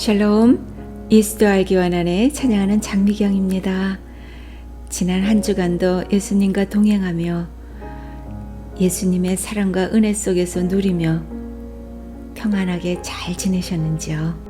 샬롬, 예수도 알기 원하네 찬양하는 장미경입니다. 지난 한 주간도 예수님과 동행하며 예수님의 사랑과 은혜 속에서 누리며 평안하게 잘 지내셨는지요?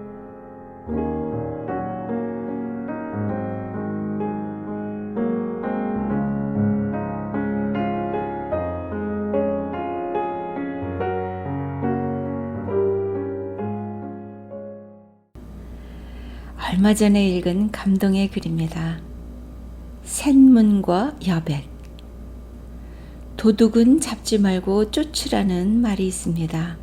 얼마 전에 읽은 감동의 글입니다. 쇳문과 여백. 도둑은 잡지 말고 쫓으라는 말이 있습니다.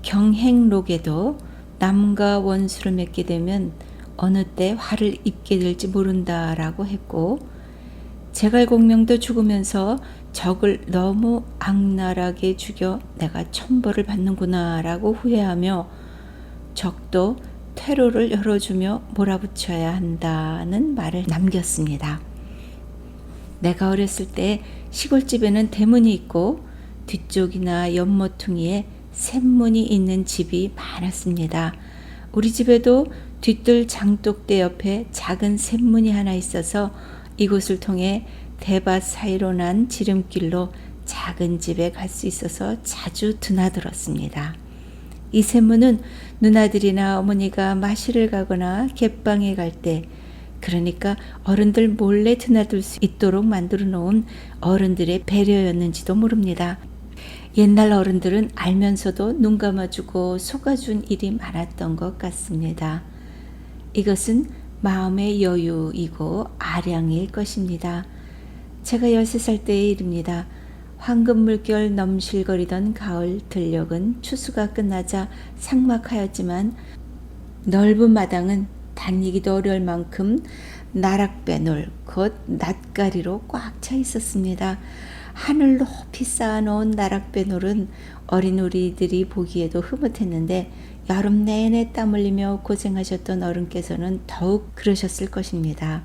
경행록에도 남과 원수를 맺게 되면 어느 때 화를 입게 될지 모른다라고 했고, 제갈공명도 죽으면서 적을 너무 악랄하게 죽여 내가 천벌을 받는구나 라고 후회하며 적도 퇴로를 열어주며 몰아붙여야 한다는 말을 남겼습니다. 내가 어렸을 때 시골집에는 대문이 있고 뒤쪽이나 연모퉁이에 샘문이 있는 집이 많았습니다. 우리 집에도 뒤뜰 장독대 옆에 작은 샘문이 하나 있어서 이곳을 통해 대밭 사이로 난 지름길로 작은 집에 갈 수 있어서 자주 드나들었습니다. 이 샘문은 누나들이나 어머니가 마실을 가거나 갯방에 갈 때, 그러니까 어른들 몰래 드나들 수 있도록 만들어 놓은 어른들의 배려였는지도 모릅니다. 옛날 어른들은 알면서도 눈 감아주고 속아준 일이 많았던 것 같습니다. 이것은 마음의 여유이고 아량일 것입니다. 제가 13살 때의 일입니다. 황금물결 넘실거리던 가을 들녘은 추수가 끝나자 삭막하였지만 넓은 마당은 다니기도 어려울 만큼 나락배놀 곧 낫가리로 꽉 차 있었습니다. 하늘 높이 쌓아놓은 나락배놀은 어린 우리들이 보기에도 흐뭇했는데 여름 내내 땀 흘리며 고생하셨던 어른께서는 더욱 그러셨을 것입니다.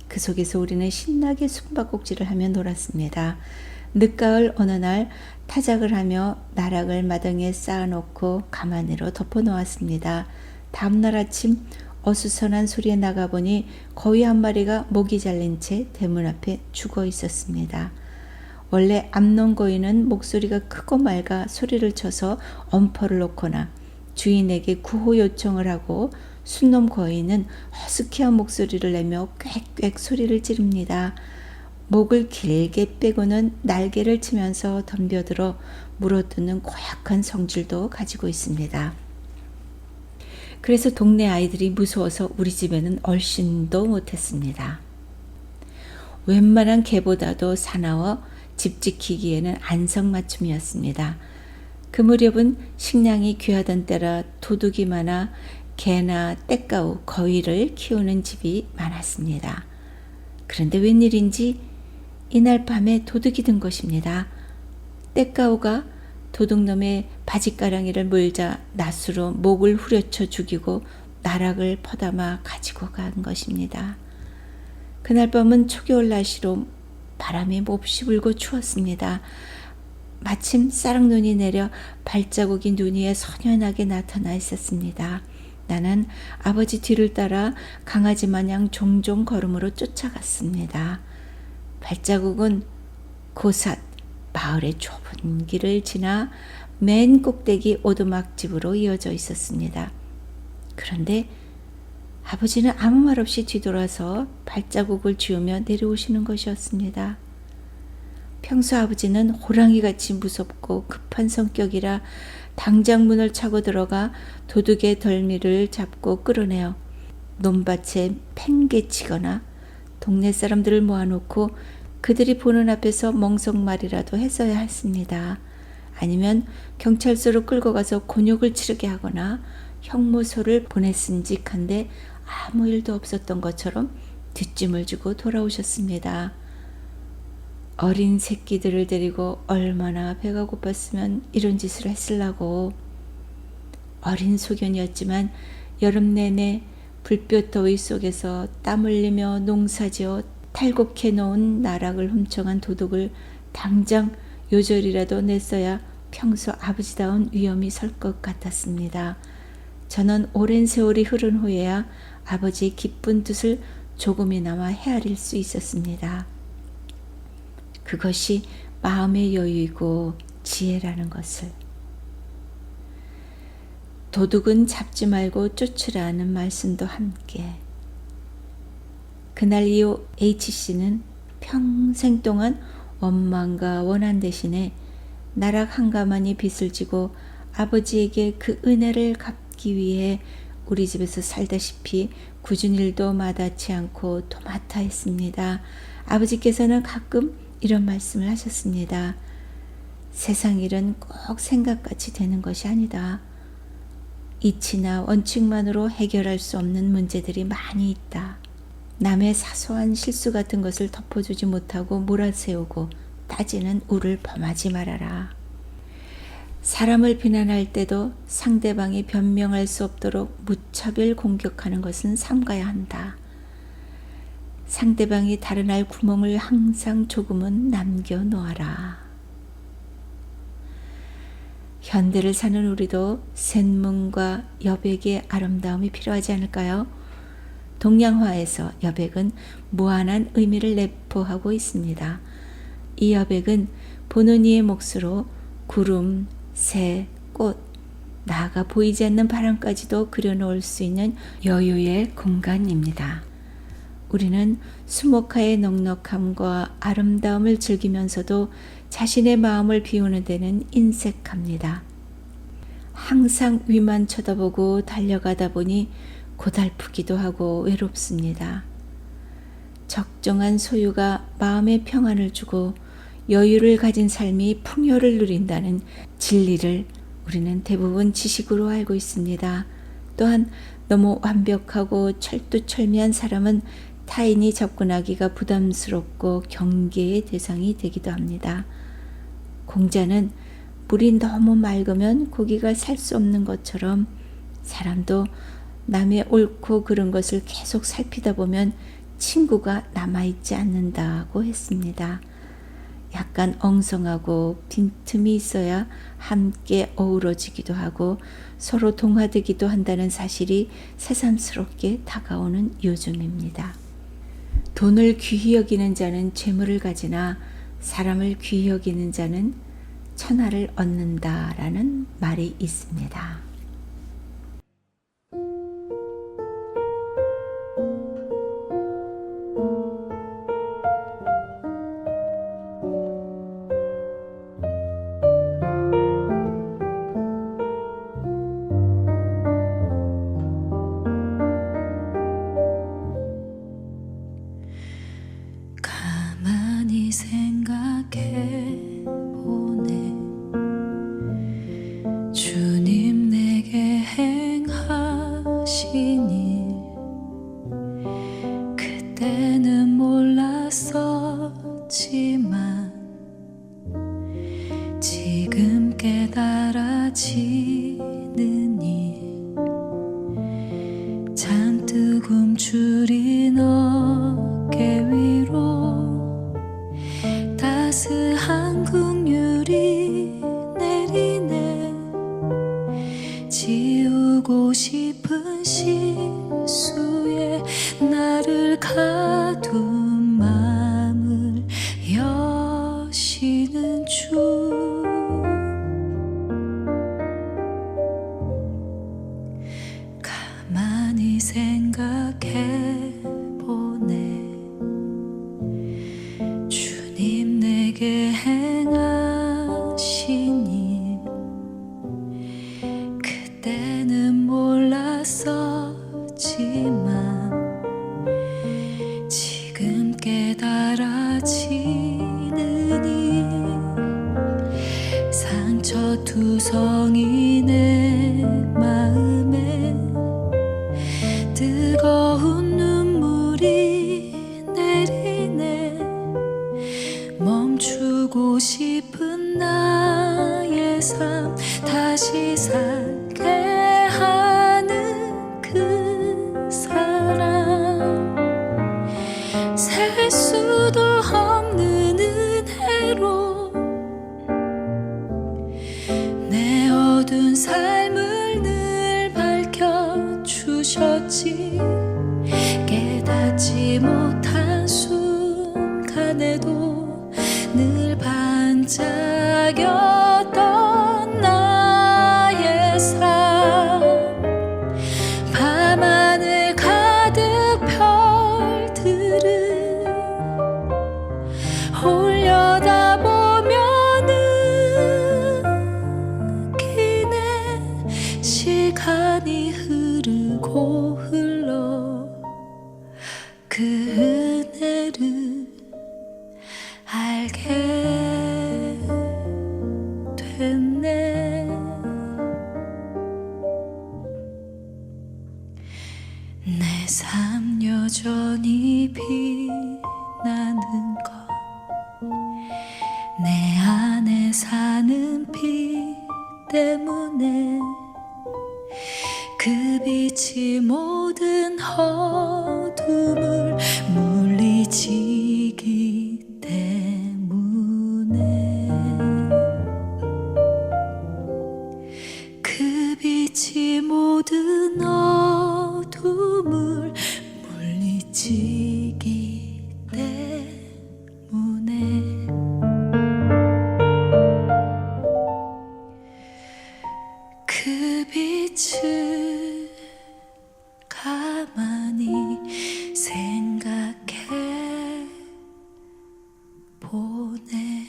그 속에서 우리는 신나게 숨바꼭질을 하며 놀았습니다. 늦가을 어느 날 타작을 하며 나락을 마당에 쌓아놓고 가마니로 덮어놓았습니다. 다음날 아침 어수선한 소리에 나가보니 거위 한 마리가 목이 잘린 채 대문 앞에 죽어 있었습니다. 원래 암농거위는 목소리가 크고 맑아 소리를 쳐서 엄포를 놓거나 주인에게 구호 요청을 하고 순놈 거위는 허스키한 목소리를 내며 꽥꽥 소리를 지릅니다. 목을 길게 빼고는 날개를 치면서 덤벼들어 물어뜯는 고약한 성질도 가지고 있습니다. 그래서 동네 아이들이 무서워서 우리 집에는 얼씬도 못했습니다. 웬만한 개보다도 사나워 집 지키기에는 안성맞춤이었습니다. 그 무렵은 식량이 귀하던 때라 도둑이 많아 개나 떼까우, 거위를 키우는 집이 많았습니다. 그런데 웬일인지 이날 밤에 도둑이 든 것입니다. 떼까우가 도둑놈의 바지가랑이를 물자 낫으로 목을 후려쳐 죽이고 나락을 퍼담아 가지고 간 것입니다. 그날 밤은 초겨울 날씨로 바람이 몹시 불고 추웠습니다. 마침 쌀락눈이 내려 발자국이 눈 위에 선연하게 나타나 있었습니다. 나는 아버지 뒤를 따라 강아지 마냥 종종 걸음으로 쫓아갔습니다. 발자국은 고삿 마을의 좁은 길을 지나 맨 꼭대기 오두막집으로 이어져 있었습니다. 그런데 아버지는 아무 말 없이 뒤돌아서 발자국을 지우며 내려오시는 것이었습니다. 평소 아버지는 호랑이같이 무섭고 급한 성격이라 당장 문을 차고 들어가 도둑의 덜미를 잡고 끌어내어 논밭에 팽개치거나 동네 사람들을 모아놓고 그들이 보는 앞에서 멍석말이라도 했어야 했습니다. 아니면 경찰서로 끌고 가서 곤욕을 치르게 하거나 형무소를 보냈음직한데 아무 일도 없었던 것처럼 뒷짐을 지고 돌아오셨습니다. 어린 새끼들을 데리고 얼마나 배가 고팠으면 이런 짓을 했으려고. 어린 소견이었지만 여름 내내 불볕 더위 속에서 땀 흘리며 농사지어 탈곡해 놓은 나락을 훔쳐간 도둑을 당장 요절이라도 냈어야 평소 아버지다운 위엄이 설 것 같았습니다. 저는 오랜 세월이 흐른 후에야 아버지의 기쁜 뜻을 조금이나마 헤아릴 수 있었습니다. 그것이 마음의 여유이고 지혜라는 것을. 도둑은 잡지 말고 쫓으라는 말씀도 함께. 그날 이후 H씨는 평생 동안 원망과 원한 대신에 나락 한가마니 빚을 지고 아버지에게 그 은혜를 갚기 위해 우리 집에서 살다시피 굳은 일도 마다치 않고 도맡아 했습니다. 아버지께서는 가끔 이런 말씀을 하셨습니다. 세상 일은 꼭 생각같이 되는 것이 아니다. 이치나 원칙만으로 해결할 수 없는 문제들이 많이 있다. 남의 사소한 실수 같은 것을 덮어주지 못하고 몰아세우고 따지는 우를 범하지 말아라. 사람을 비난할 때도 상대방이 변명할 수 없도록 무차별 공격하는 것은 삼가야 한다. 상대방이 다른 구멍을 항상 조금은 남겨놓아라. 현대를 사는 우리도 샘문과 여백의 아름다움이 필요하지 않을까요? 동양화에서 여백은 무한한 의미를 내포하고 있습니다. 이 여백은 보는 이의 몫으로 구름, 새, 꽃, 나아가 보이지 않는 바람까지도 그려놓을 수 있는 여유의 공간입니다. 우리는 수목화의 넉넉함과 아름다움을 즐기면서도 자신의 마음을 비우는 데는 인색합니다. 항상 위만 쳐다보고 달려가다 보니 고달프기도 하고 외롭습니다. 적정한 소유가 마음의 평안을 주고 여유를 가진 삶이 풍요를 누린다는 진리를 우리는 대부분 지식으로 알고 있습니다. 또한 너무 완벽하고 철두철미한 사람은 타인이 접근하기가 부담스럽고 경계의 대상이 되기도 합니다. 공자는 물이 너무 맑으면 고기가 살 수 없는 것처럼 사람도 남의 옳고 그른 것을 계속 살피다 보면 친구가 남아있지 않는다고 했습니다. 약간 엉성하고 빈틈이 있어야 함께 어우러지기도 하고 서로 동화되기도 한다는 사실이 새삼스럽게 다가오는 요즘입니다. 돈을 귀히 여기는 자는 재물을 가지나 사람을 귀히 여기는 자는 천하를 얻는다라는 말이 있습니다. 가만히 생각해 보네. 주님 내게 행하신 일, 그때는 몰랐었지만 지금 깨달아지는 일, 잔뜩 움츠린 어깨 위로 따스한 긍휼이 내리네. 지우고 싶은 실수에 나를 가둔 마음을 여시는 주. 가만히 생각해 보네. 주님 내게 행하신 일, 그때는 몰랐었지만 지금 깨달아지는 일, 상처투성이 내 마음에 뜨거운 눈물이 내리네. 멈추고 싶은 나의 삶 다시 살게 하는 그 사랑, 셀 수도 없는 은혜로 내 어두운 삶을 늘 밝혀 늘 반짝였던 나의 삶 밤하늘 가득 별들을 올려다보면은 기네 시간이 흐르고 흘러 그 은혜를 알게 됐네. 내 삶 여전히 빛나는 것 내 안에 사는 빛 때문에 그 빛이 모든 어둠을 물리치기 때문에 그 빛이 모든 어둠을 물리치기 때문에 그 빛을 가만히 생각해 보네.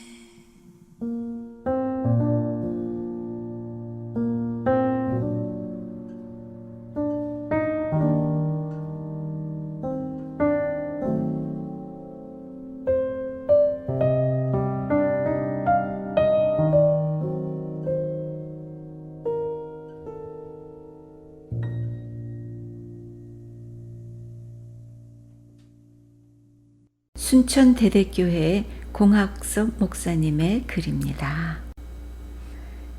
순천 대대교회 공학섭 목사님의 글입니다.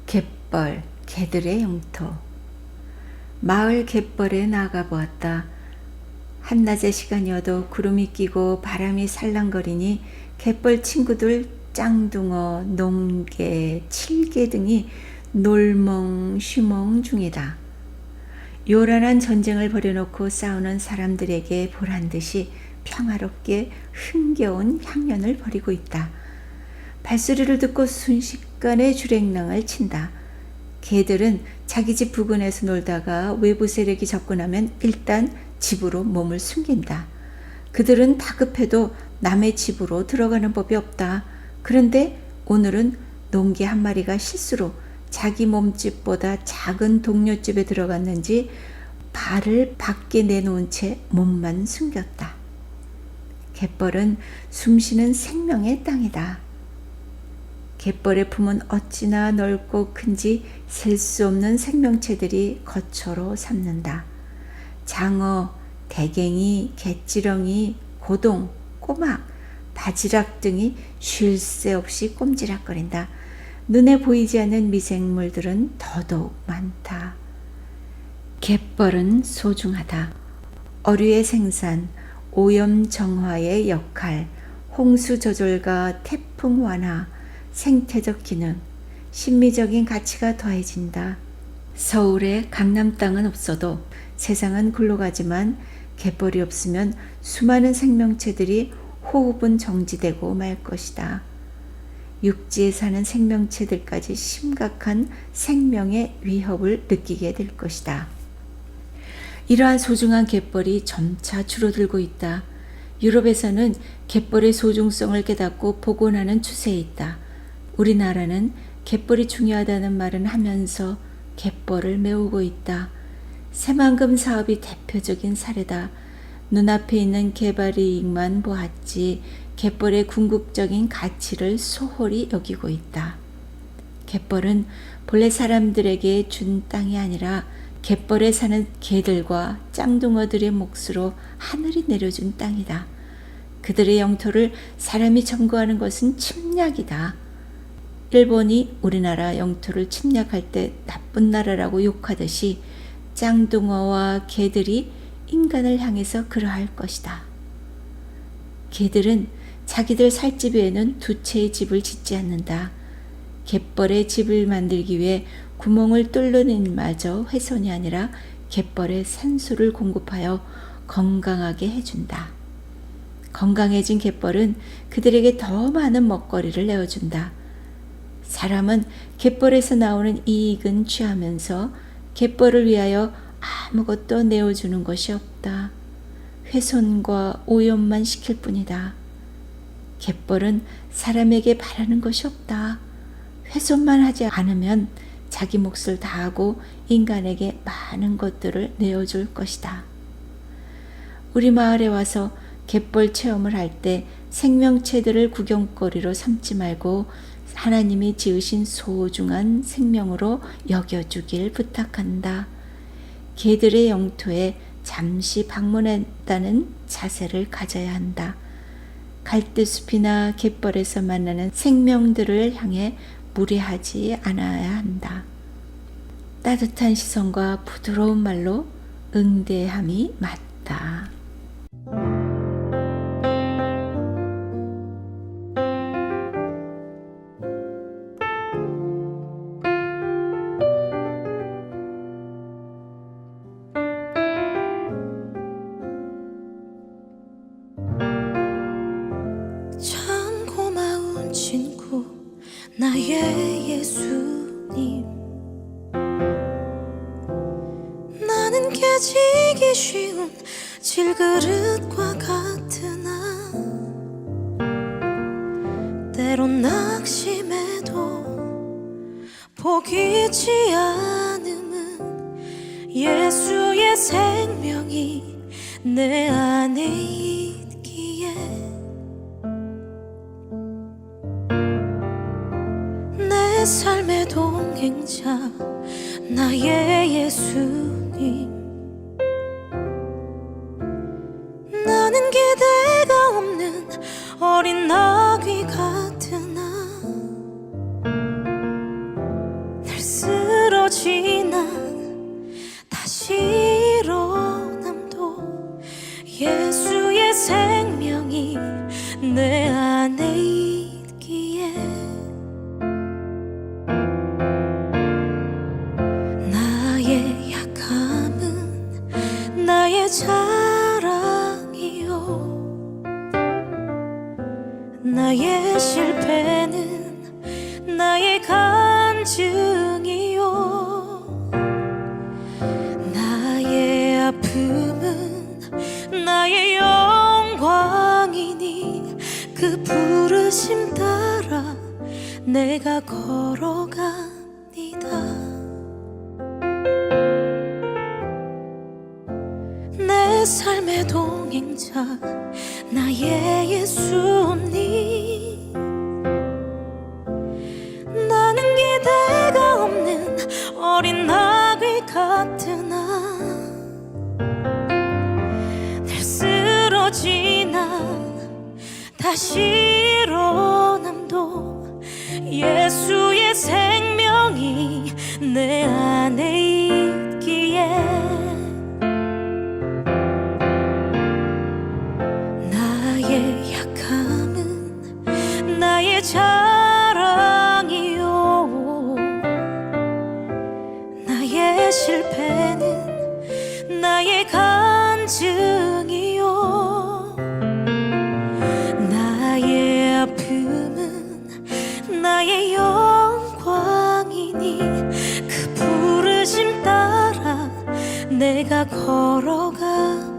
갯벌, 개들의 영토. 마을 갯벌에 나가보았다. 한낮의 시간이어도 구름이 끼고 바람이 살랑거리니 갯벌 친구들 짱둥어, 농개, 칠개 등이 놀멍 쉬멍 중이다. 요란한 전쟁을 벌여놓고 싸우는 사람들에게 보란듯이 평화롭게 흥겨운 향연을 벌이고 있다. 발소리를 듣고 순식간에 주랭랑을 친다. 개들은 자기 집 부근에서 놀다가 외부 세력이 접근하면 일단 집으로 몸을 숨긴다. 그들은 다급해도 남의 집으로 들어가는 법이 없다. 그런데 오늘은 농개 한 마리가 실수로 자기 몸집보다 작은 동료 집에 들어갔는지 발을 밖에 내놓은 채 몸만 숨겼다. 갯벌은 숨쉬는 생명의 땅이다. 갯벌의 품은 어찌나 넓고 큰지 셀 수 없는 생명체들이 거처로 삼는다. 장어, 대갱이, 개찌렁이, 고동, 꼬막, 바지락 등이 쉴 새 없이 꼼지락거린다. 눈에 보이지 않는 미생물들은 더더욱 많다. 갯벌은 소중하다. 어류의 생산, 오염 정화의 역할, 홍수 조절과 태풍 완화, 생태적 기능, 심미적인 가치가 더해진다. 서울의 강남 땅은 없어도 세상은 굴러가지만 갯벌이 없으면 수많은 생명체들이 호흡은 정지되고 말 것이다. 육지에 사는 생명체들까지 심각한 생명의 위협을 느끼게 될 것이다. 이러한 소중한 갯벌이 점차 줄어들고 있다. 유럽에서는 갯벌의 소중성을 깨닫고 복원하는 추세에 있다. 우리나라는 갯벌이 중요하다는 말은 하면서 갯벌을 메우고 있다. 새만금 사업이 대표적인 사례다. 눈앞에 있는 개발 이익만 보았지 갯벌의 궁극적인 가치를 소홀히 여기고 있다. 갯벌은 본래 사람들에게 준 땅이 아니라 갯벌에 사는 개들과 짱둥어들의 몫으로 하늘이 내려준 땅이다. 그들의 영토를 사람이 점거하는 것은 침략이다. 일본이 우리나라 영토를 침략할 때 나쁜 나라라고 욕하듯이 짱둥어와 개들이 인간을 향해서 그러할 것이다. 개들은 자기들 살 집 외에는 두 채의 집을 짓지 않는다. 갯벌에 집을 만들기 위해 구멍을 뚫는 일마저 훼손이 아니라 갯벌에 산소를 공급하여 건강하게 해준다. 건강해진 갯벌은 그들에게 더 많은 먹거리를 내어준다. 사람은 갯벌에서 나오는 이익은 취하면서 갯벌을 위하여 아무것도 내어주는 것이 없다. 훼손과 오염만 시킬 뿐이다. 갯벌은 사람에게 바라는 것이 없다. 훼손만 하지 않으면 자기 몫을 다하고 인간에게 많은 것들을 내어줄 것이다. 우리 마을에 와서 갯벌 체험을 할 때 생명체들을 구경거리로 삼지 말고 하나님이 지으신 소중한 생명으로 여겨주길 부탁한다. 개들의 영토에 잠시 방문했다는 자세를 가져야 한다. 갈대숲이나 갯벌에서 만나는 생명들을 향해 무례하지 않아야 한다. 따뜻한 시선과 부드러운 말로 응대함이 맞다. 참 고마운 친구 나의 예수님, 나는 깨지기 쉬운 질그릇과 같으나 때론 낙심해도 포기치 않음은 예수의 생명이 내 안에 있기에 내 삶의 동행자 나의 예수님, 나는 기대가 없는 어린 나귀 같으나 늘 쓰러지나 다시 일어남도 예수의 생명이 내 안에 있기에 나의 약함은 나의 자랑이요, 나의 실패는 나의 간증이요, 나의 아픔은 나의 영광이니 그 부르심 따라 내가 걸어갑니다. 내 삶의 동행자 나의 예수님, 나는 기대가 없는 어린 나귀 같으나 늘 쓰러지나 다시 일어남도 예수의 생명이 내 안에 있기에 나의 약함은 나의 자랑이요, 나의 실패는 나의 간증이요, 나의 아픔은 나의 영광이니 그 부르심 따라 내가 걸어갑니다.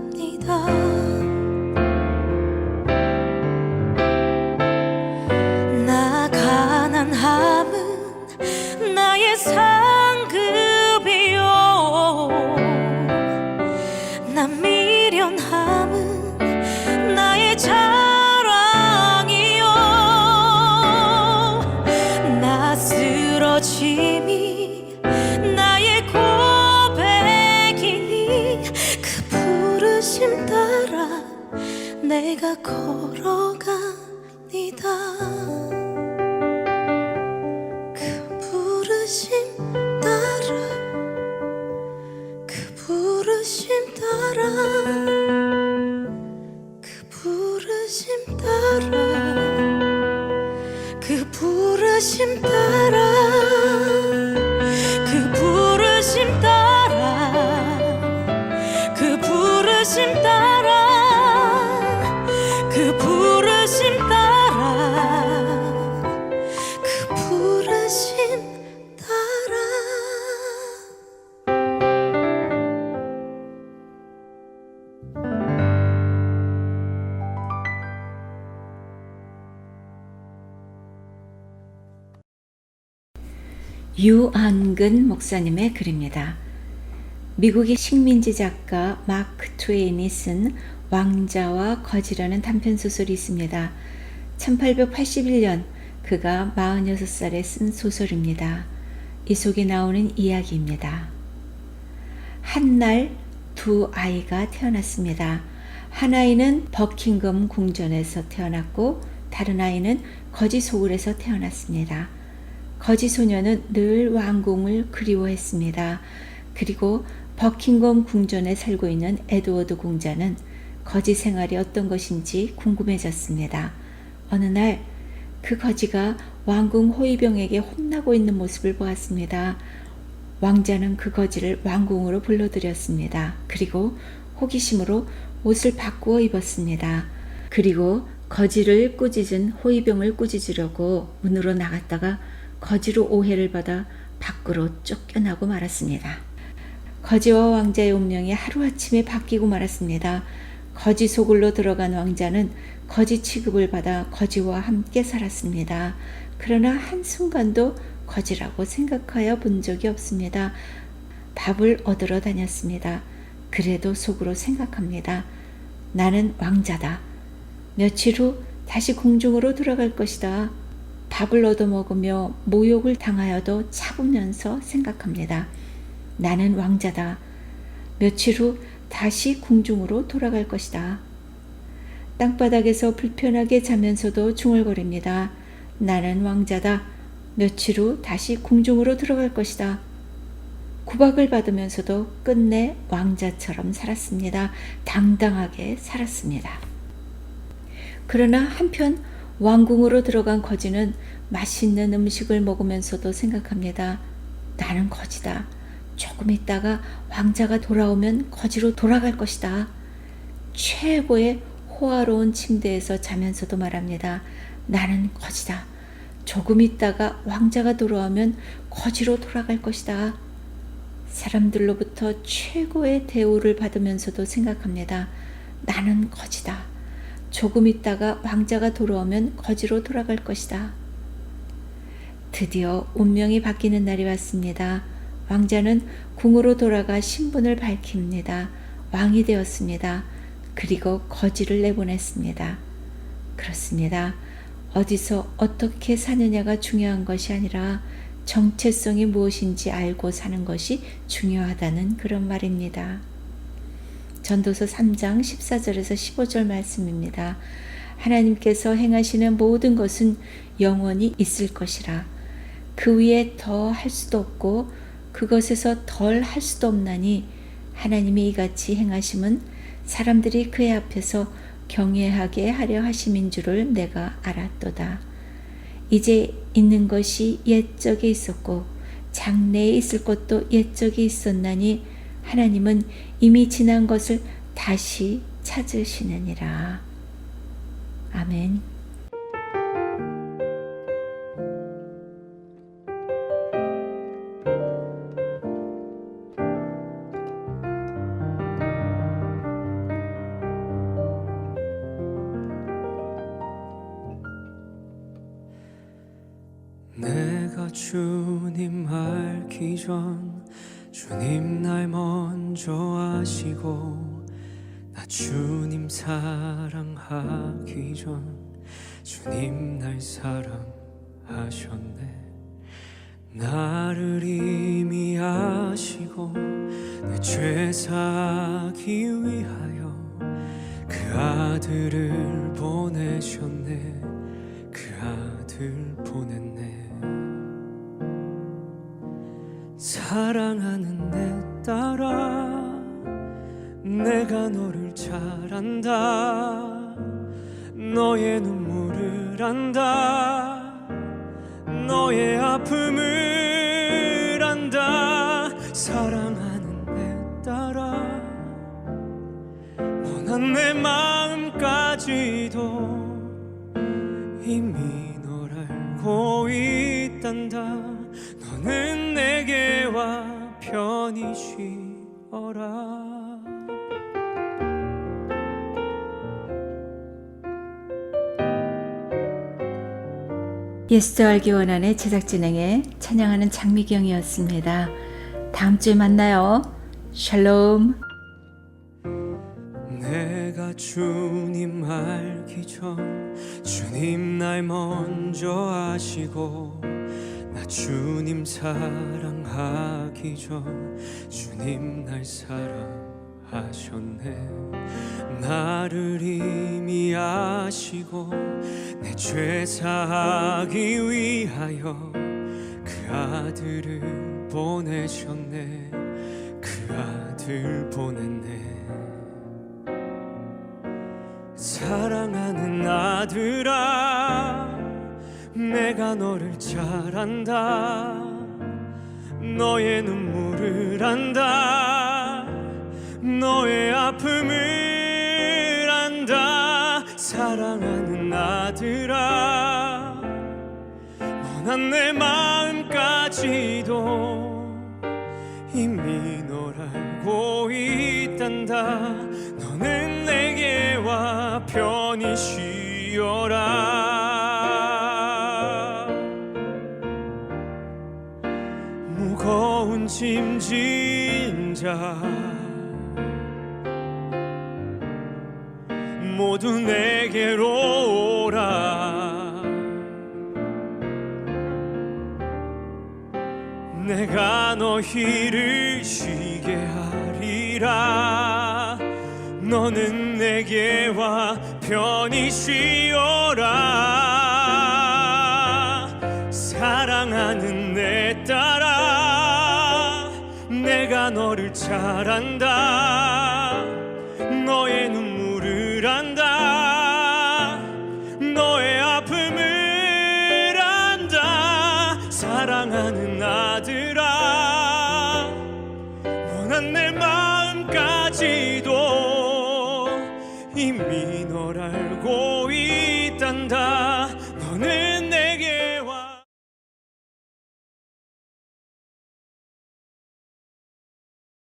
나 가난함은 나의 상급이요, 나 미련함은 나의 자랑이요, 나 쓰러짐이 나의 고백이니 그 부르심 따라 내가 걸어갑니다. 그 부르심 따라, 그 부르심 따라, 그 부르심 따라, 그 부르심 따라, 그 부르심 따라, 그 부르심 따라, 그 유한근 목사님의 글입니다. 미국의 식민지 작가 마크 트웨인이 쓴 왕자와 거지라는 단편소설이 있습니다. 1881년 그가 46살에 쓴 소설입니다. 이 속에 나오는 이야기입니다. 한날 두 아이가 태어났습니다. 한 아이는 버킹엄 궁전에서 태어났고 다른 아이는 거지 소굴에서 태어났습니다. 거지 소녀는 늘 왕궁을 그리워했습니다. 그리고 버킹엄 궁전에 살고 있는 에드워드 공자는 거지 생활이 어떤 것인지 궁금해졌습니다. 어느 날 그 거지가 왕궁 호위병에게 혼나고 있는 모습을 보았습니다. 왕자는 그 거지를 왕궁으로 불러들였습니다. 그리고 호기심으로 옷을 바꾸어 입었습니다. 그리고 거지를 꾸짖은 호위병을 꾸짖으려고 문으로 나갔다가 거지로 오해를 받아 밖으로 쫓겨나고 말았습니다. 거지와 왕자의 운명이 하루아침에 바뀌고 말았습니다. 거지 소굴로 들어간 왕자는 거지 취급을 받아 거지와 함께 살았습니다. 그러나 한순간도 거지라고 생각하여 본 적이 없습니다. 밥을 얻으러 다녔습니다. 그래도 속으로 생각합니다. 나는 왕자다. 며칠 후 다시 궁중으로 돌아갈 것이다. 밥을 얻어먹으며 모욕을 당하여도 참으면서 생각합니다. 나는 왕자다. 며칠 후 다시 궁중으로 돌아갈 것이다. 땅바닥에서 불편하게 자면서도 중얼거립니다. 나는 왕자다. 며칠 후 다시 궁중으로 들어갈 것이다. 구박을 받으면서도 끝내 왕자처럼 살았습니다. 당당하게 살았습니다. 그러나 한편 왕궁으로 들어간 거지는 맛있는 음식을 먹으면서도 생각합니다. 나는 거지다. 조금 있다가 왕자가 돌아오면 거지로 돌아갈 것이다. 최고의 호화로운 침대에서 자면서도 말합니다. 나는 거지다. 조금 있다가 왕자가 돌아오면 거지로 돌아갈 것이다. 사람들로부터 최고의 대우를 받으면서도 생각합니다. 나는 거지다. 조금 있다가 왕자가 돌아오면 거지로 돌아갈 것이다. 드디어 운명이 바뀌는 날이 왔습니다. 왕자는 궁으로 돌아가 신분을 밝힙니다. 왕이 되었습니다. 그리고 거지를 내보냈습니다. 그렇습니다. 어디서 어떻게 사느냐가 중요한 것이 아니라 정체성이 무엇인지 알고 사는 것이 중요하다는 그런 말입니다. 전도서 3장 14절에서 15절 말씀입니다. 하나님께서 행하시는 모든 것은 영원히 있을 것이라. 그 위에 더 할 수도 없고 그것에서 덜 할 수도 없나니 하나님이 이같이 행하심은 사람들이 그의 앞에서 경외하게 하려 하심인 줄을 내가 알았도다. 이제 있는 것이 옛적에 있었고 장래에 있을 것도 옛적에 있었나니 하나님은 이미 지난 것을 다시 찾으시느니라. 아멘. 내가 주님 알기 전 주님 날 먼저 아시고 나 주님 사랑하기 전 주님 날 사랑하셨네. 나를 이미 아시고 내 죄 사기 위하여 그 아들을 보내셨네. 그 아들 보냈네. 사랑하는 내 딸아, 내가 너를 잘 안다. 너의 눈물을 안다. 너의 아픔을 안다. 사랑하는 내 딸아, 원한 내 마음까지도 이미 널 알고 있단다. 너는 내게 와 편히 쉬어라. 예수도 알기 원한의 제작진행의 찬양하는 장미경이었습니다. 다음 주에 만나요. 샬롬. 내가 주님 알기 전 주님 날 먼저 아시고 나 주님 사랑하기 전 주님 날 사랑하셨네. 나를 이미 아시고 내 죄 사하기 위하여 그 아들을 보내셨네. 그 아들 보냈네. 사랑하는 아들아, 내가 너를 잘 안다. 너의 눈물을 안다. 너의 아픔을 안다. 사랑하는 아들아, 원한 내 마음까지도 이미 널 알고 있단다. 너는 내게 와 편히 쉬어라. 무거운 짐진 자 모두 내게로 오라. 내가 너희를 쉬게 하리라. 너는 내게 와 편히 쉬어라. 사랑하는 내 딸아, 내가 너를 잘 안다. 너의 눈물을 안다. 너의 아픔을 안다. 사랑하는 아들아,